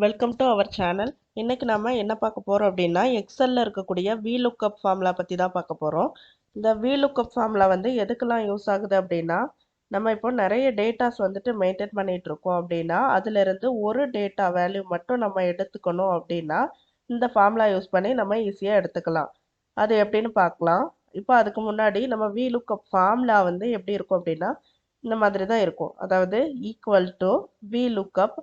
Welcome to our channel. இன்னைக்கு நாம என்ன பார்க்க போறோம் அப்படின்னா எக்ஸல்ல இருக்கக்கூடிய விலுக்கப் ஃபார்முலா பத்தி தான் பார்க்க போறோம். இந்த விலுக்கப் ஃபார்முலா வந்து எதுக்கெல்லாம் யூஸ் ஆகுது அப்படின்னா, நம்ம இப்போ நிறைய டேட்டாஸ் வந்துட்டு மெயின்டைன் பண்ணிட்டு இருக்கோம் அப்படின்னா அதுல இருந்து ஒரு டேட்டா வேல்யூ மட்டும் நம்ம எடுத்துக்கணும் அப்படின்னா இந்த ஃபார்முலா யூஸ் பண்ணி நம்ம ஈஸியா எடுத்துக்கலாம். அது எப்படின்னு பார்க்கலாம். இப்போ அதுக்கு முன்னாடி நம்ம விலுக்கப் ஃபார்முலா வந்து எப்படி இருக்கும் அப்படின்னா இந்த மாதிரி தான் இருக்கும். அதாவது ஈக்குவல் டு விலுக்கப்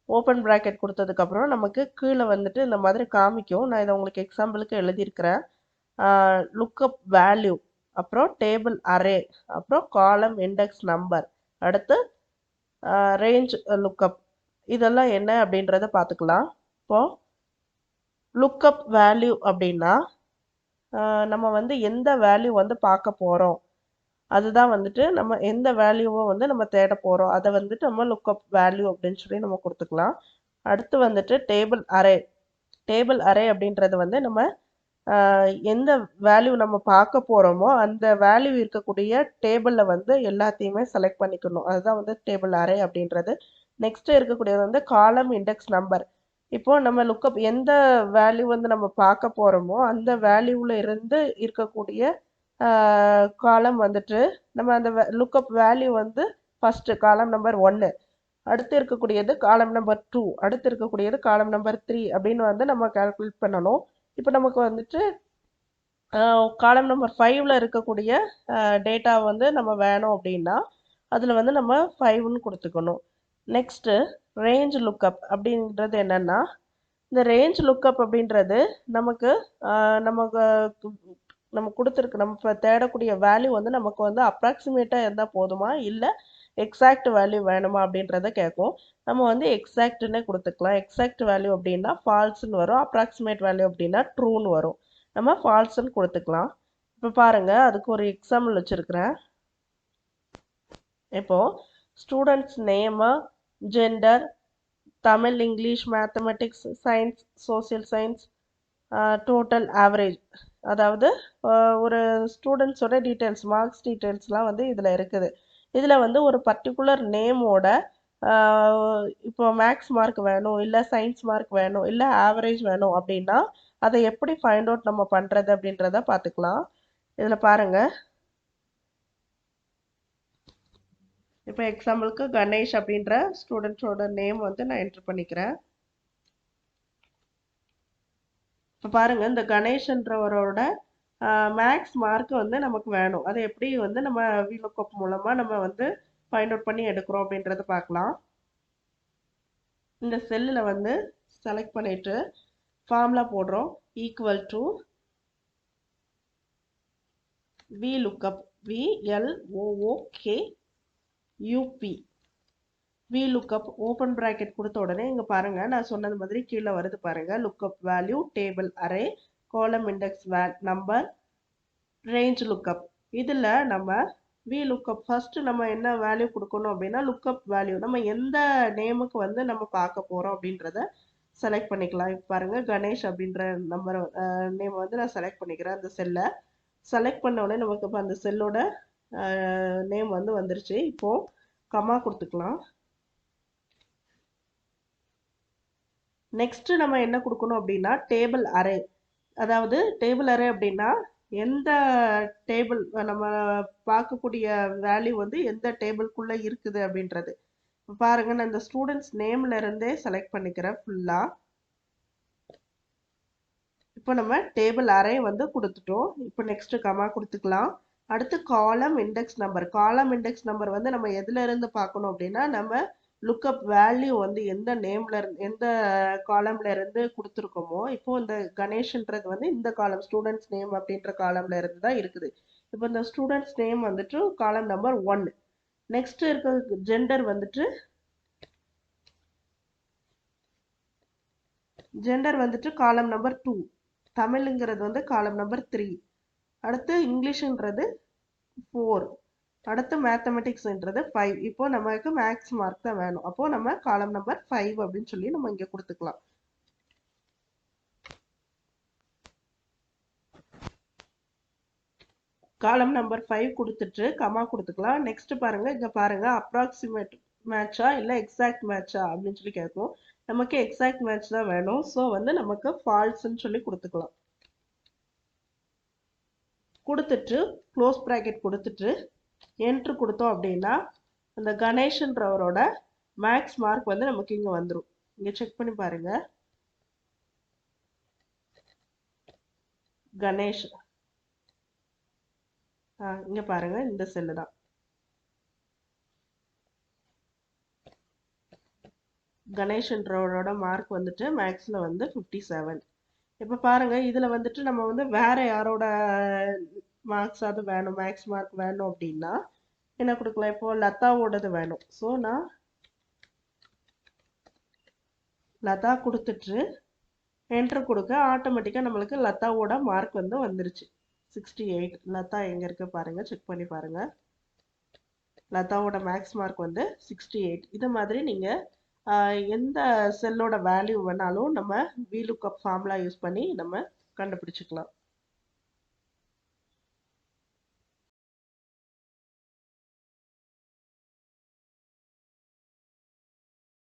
ஓப்பன் ப்ராக்கெட் கொடுத்ததுக்கப்புறம் நமக்கு கீழே வந்துட்டு இந்த மாதிரி காமிக்கும். நான் இதை உங்களுக்கு எக்ஸாம்பிளுக்கு எழுதியிருக்கிறேன். லுக்கப் வேல்யூ, அப்புறம் டேபிள் அரே, அப்புறம் காலம் இண்டெக்ஸ் நம்பர், அடுத்து ரேஞ்ச் லுக்கப். இதெல்லாம் என்ன அப்படின்றத பார்த்துக்கலாம். இப்போ லுக்கப் வேல்யூ அப்படின்னா நம்ம வந்து எந்த வேல்யூ வந்து பார்க்க போகிறோம், அதுதான் வந்துட்டு நம்ம எந்த வேல்யூவை வந்து நம்ம தேட போகிறோம் அதை வந்துட்டு நம்ம லுக்கப் வேல்யூ அப்படின்னு சொல்லி நம்ம கொடுத்துக்கலாம். அடுத்து வந்துட்டு டேபிள் அரே அப்படின்றது வந்து நம்ம எந்த வேல்யூ நம்ம பார்க்க போகிறோமோ அந்த வேல்யூ இருக்கக்கூடிய டேபிளில் வந்து எல்லாத்தையுமே செலக்ட் பண்ணிக்கணும். அதுதான் வந்து டேபிள் அரே அப்படின்றது. நெக்ஸ்ட் இருக்கக்கூடியது வந்து காலம் இண்டெக்ஸ் நம்பர். இப்போ நம்ம லுக்கப் எந்த வேல்யூ வந்து நம்ம பார்க்க போகிறோமோ அந்த வேல்யூவில் இருந்து இருக்கக்கூடிய காலம் வந்துட்டு நம்ம அந்த லுக்கப் வேல்யூ வந்து ஃபர்ஸ்ட் காலம் நம்பர் 1, அடுத்து இருக்கக்கூடியது காலம் நம்பர் 2, அடுத்து இருக்கக்கூடியது காலம் நம்பர் 3 அப்படின்னு வந்து நம்ம கால்குலேட் பண்ணணும். இப்போ நமக்கு வந்துட்டு காலம் நம்பர் 5ல இருக்கக்கூடிய டேட்டா வந்து நம்ம வேணும் அப்படின்னா அதில் வந்து நம்ம 5ன்னு கொடுத்துக்கணும். நெக்ஸ்ட்டு ரேஞ்ச் லுக்கப் அப்படின்றது என்னன்னா, இந்த ரேஞ்ச் லுக்கப் அப்படின்றது நமக்கு நம்ம கொடுத்துருக்கு நம்ம இப்போ தேடக்கூடிய வேல்யூ வந்து நமக்கு வந்து அப்ராக்சிமேட்டாக இருந்தால் போதுமா இல்லை எக்ஸாக்ட் வேல்யூ வேணுமா அப்படின்றத கேட்கும். நம்ம வந்து எக்ஸாக்ட்னே கொடுத்துக்கலாம். எக்ஸாக்ட் வேல்யூ அப்படின்னா ஃபால்ஸ்ன்னு வரும், அப்ராக்சிமேட் வேல்யூ அப்படின்னா ட்ரூன்னு வரும். நம்ம ஃபால்ஸ்ன்னு கொடுத்துக்கலாம். இப்போ பாருங்க, அதுக்கு ஒரு எக்ஸாம்பிள் வச்சிருக்கிறேன். இப்போ students name, gender, Tamil, English, mathematics, science, social science, total average, அதாவது ஒரு ஸ்டூடெண்ட்ஸோட டீட்டெயில்ஸ், மார்க்ஸ் டீட்டெயில்ஸ்லாம் வந்து இதில் இருக்குது. இதில் வந்து ஒரு பர்டிகுலர் நேமோட இப்போ மேக்ஸ் மார்க் வேணும், இல்லை சயின்ஸ் மார்க் வேணும், இல்லை ஆவரேஜ் வேணும் அப்படின்னா அதை எப்படி ஃபைண்ட் அவுட் நம்ம பண்ணுறது அப்படின்றத பார்த்துக்கலாம். இதில் பாருங்க, இப்போ எக்ஸாம்பிளுக்கு கணேஷ் அப்படின்ற ஸ்டூடெண்ட்ஸோட நேம் வந்து நான் என்ட்ரு பண்ணிக்கிறேன். இப்போ பாருங்க, இந்த கணேஷ்ன்றவரோட மேக்ஸ் மார்க் வந்து நமக்கு வேணும். அதை எப்படி வந்து நம்ம விலுக்கப் மூலமாக நம்ம வந்து ஃபைண்ட் அவுட் பண்ணி எடுக்கிறோம் அப்படின்றத பார்க்கலாம். இந்த செல்லில் வந்து செலக்ட் பண்ணிட்டு ஃபார்முலா போடுறோம். Equal to VLOOKUP, VLOOKUP, VLOOKUP open bracket கொடுத்த உடனே இங்கே பாருங்க, நான் சொன்னது மாதிரி கீழே வருது பாருங்க. லுக்கப் வேல்யூ, டேபிள் அரே, காலம் இண்டெக்ஸ் நம்பர், ரேஞ்ச் லுக்கப். இதில் நம்ம விலுக்கப் ஃபர்ஸ்ட் நம்ம என்ன வேல்யூ கொடுக்கணும் அப்படின்னா லுக்கப் வேல்யூ நம்ம எந்த நேமுக்கு வந்து நம்ம பார்க்க போகிறோம் அப்படின்றத செலக்ட் பண்ணிக்கலாம். இப்போ பாருங்க, கணேஷ் அப்படின்ற நம்பர் நேம் வந்து நான் செலக்ட் பண்ணிக்கிறேன். அந்த செல்லை செலக்ட் பண்ண உடனே நமக்கு இப்போ அந்த செல்லோட நேம் வந்து வந்துருச்சு. இப்போ கமா கொடுத்துக்கலாம். நெக்ஸ்ட் நம்ம என்ன கொடுக்கணும் அப்படின்னா டேபிள் அரே. அதாவது டேபிள் அரே அப்படின்னா எந்த டேபிள் நம்ம பார்க்கக்கூடிய வேல்யூ வந்து எந்த டேபிள்குள்ள இருக்குது அப்படின்றது. இப்போ பாருங்க, நான் இந்த ஸ்டூடெண்ட்ஸ் நேம்ல இருந்தே செலக்ட் பண்ணிக்கிறேன் ஃபுல்லா. இப்போ நம்ம டேபிள் அரே வந்து கொடுத்துட்டோம். இப்போ நெக்ஸ்ட் கமா கொடுத்துக்கலாம். அடுத்து காலம் இண்டெக்ஸ் நம்பர். காலம் இண்டெக்ஸ் நம்பர் வந்து நம்ம எதுல இருந்து பார்க்கணும் அப்படின்னா நம்ம லுக்கப் வேல்யூ வந்து எந்த நேம்ல இருந்து எந்த காலம்ல இருந்து கொடுத்துருக்கோமோ, இப்போ இந்த கணேஷ்ன்றது வந்து இந்த காலம் ஸ்டூடெண்ட்ஸ் நேம் அப்படின்ற காலம்ல இருந்து தான் இருக்குது. இப்போ இந்த ஸ்டூடெண்ட்ஸ் நேம் வந்துட்டு காலம் நம்பர் 1. நெக்ஸ்ட் இருக்க ஜெண்டர் வந்துட்டு காலம் நம்பர் 2. தமிழ்ங்கிறது வந்து காலம் நம்பர் 3. அடுத்து இங்கிலீஷ்ன்றது 4. அடுத்து மேத்தமெட்டிக்ஸ்ன்றது 5. இப்போ நமக்கு மேக்ஸ் மார்க் தான் வேணும். அப்போ நம்ம காலம் நம்பர் 5 அப்படின்னு சொல்லி நம்ம இங்க கொடுத்துக்கலாம். காலம் நம்பர் 5 கொடுத்துட்டு கமா கொடுத்துக்கலாம். நெக்ஸ்ட் பாருங்க, இங்க பாருங்க அப்ராக்சிமேட் மேட்சா இல்லை எக்ஸாக்ட் மேட்சா அப்படின்னு சொல்லி கேட்கும். நமக்கு எக்ஸாக்ட் மேட்ச் தான் வேணும். ஸோ வந்து நமக்கு ஃபால்ஸ்ன்னு சொல்லி கொடுத்துக்கலாம். கொடுத்துட்டு க்ளோஸ் ப்ராக்கெட் கொடுத்துட்டு என்ட்ரு கொடுத்தோம் அப்படின்னா அந்த கணேஷ்ன்றவரோட மேக்ஸ் மார்க் வந்து நமக்கு இங்கே வந்துடும். இங்கே செக் பண்ணி பாருங்க. கணேஷ் இங்க பாருங்க, இந்த செல்லு தான் கணேஷ்ன்றவரோட மார்க் வந்துட்டு மேக்ஸ்ல வந்து 57. இப்போ பாருங்க, இதுல வந்துட்டு நம்ம வந்து வேற யாரோட மார்க்ஸ் அது வேணும், மேக்ஸ் மார்க் வேணும் அப்படின்னா என்ன கொடுக்கலாம்? இப்போ லதாவோடது வேணும். ஸோ நான் லதா கொடுத்துட்டு என்ட்ரு கொடுக்க ஆட்டோமேட்டிக்காக நம்மளுக்கு லதாவோட மார்க் வந்து வந்துருச்சு 68. லதா எங்கே இருக்கு பாருங்க, செக் பண்ணி பாருங்க. லதாவோட மேக்ஸ் மார்க் வந்து 68. இது மாதிரி நீங்கள் எந்த செல்லோட வேல்யூ வேணாலும் நம்ம VLOOKUP ஃபார்முலா யூஸ் பண்ணி நம்ம கண்டுபிடிச்சிக்கலாம்.